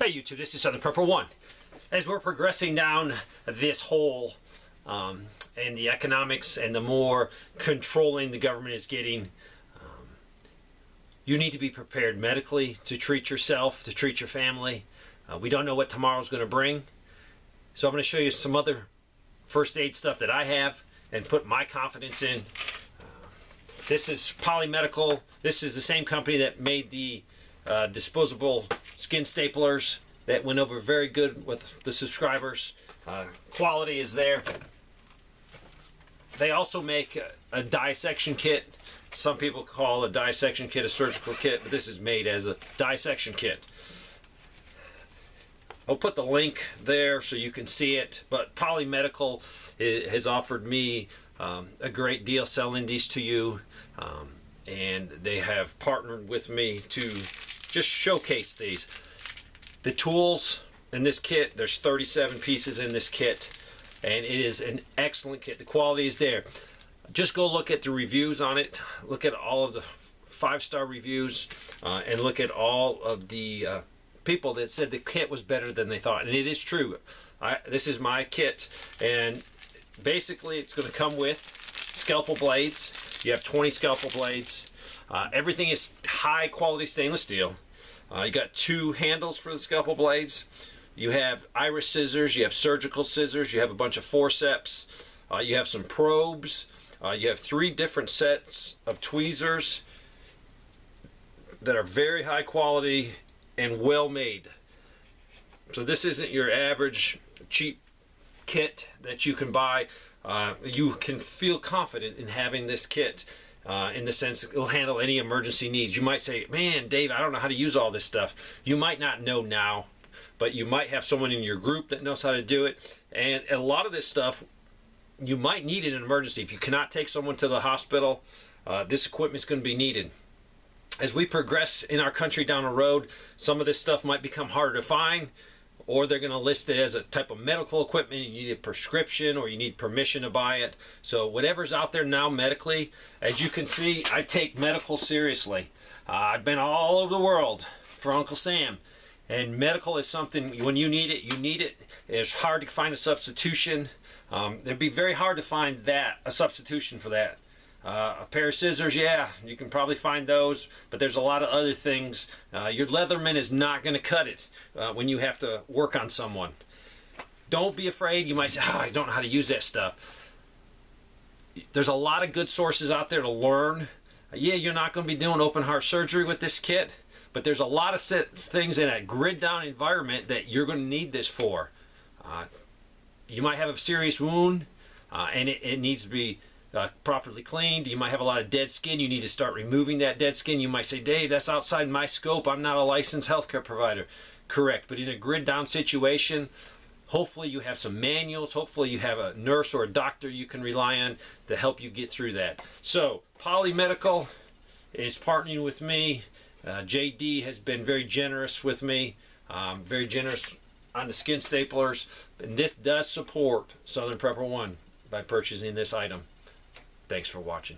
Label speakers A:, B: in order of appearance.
A: Hey YouTube, this is Southern Prepper 1. As we're progressing down this hole and the economics and the more controlling the government is getting, you need to be prepared medically to treat yourself, to treat your family. We don't know what tomorrow's going to bring. So I'm going to show you some other first aid stuff that I have and put my confidence in. This is Polymedical. This is the same company that made the disposable skin staplers that went over very good with the subscribers. Quality is there. They also make a dissection kit. Some people call a dissection kit a surgical kit, but this is made as a dissection kit. I'll put the link there so you can see it, but Polymedical has offered me a great deal selling these to you, and they have partnered with me to just showcase these. The tools in this kit, there's 37 pieces in this kit, and it is an excellent kit. The quality is there. Just go look at the reviews on it. Look at all of the 5-star reviews, and look at all of the people that said the kit was better than they thought. And it is true. This is my kit, and basically it's going to come with Scalpel Blades. You have 20 Scalpel Blades. Everything is high quality stainless steel. You got 2 handles for the Scalpel Blades. You have iris scissors, you have surgical scissors, you have a bunch of forceps, you have some probes, you have 3 different sets of tweezers that are very high quality and well made. So this isn't your average cheap kit that you can buy. You can feel confident in having this kit. In the sense it'll handle any emergency needs. You might say, man, Dave, I don't know how to use all this stuff. You might not know now, but you might have someone in your group that knows how to do it. And a lot of this stuff you might need in an emergency. If you cannot take someone to the hospital, this equipment's going to be needed. As we progress in our country down the road, some of this stuff might become harder to find, or they're going to list it as a type of medical equipment. You need a prescription or you need permission to buy it. So whatever's out there now medically, as you can see, I take medical seriously. I've been all over the world for Uncle Sam, and medical is something, when you need it, you need it. It's hard to find a substitution. It'd be very hard to find a substitution for that. A pair of scissors, yeah, you can probably find those, but there's a lot of other things. Your Leatherman is not going to cut it when you have to work on someone. Don't be afraid. You might say, oh, I don't know how to use that stuff. There's a lot of good sources out there to learn. Yeah, you're not going to be doing open heart surgery with this kit, but there's a lot of things in a grid down environment that you're going to need this for. You might have a serious wound, and it needs to be properly cleaned. You might have a lot of dead skin. You need to start removing that dead skin. You might say, Dave, that's outside my scope. I'm not a licensed healthcare provider. Correct. But in a grid down situation, hopefully you have some manuals. Hopefully you have a nurse or a doctor you can rely on to help you get through that. So Polymedical is partnering with me. JD has been very generous with me. Very generous on the skin staplers. And this does support Southern Prepper 1 by purchasing this item. Thanks for watching.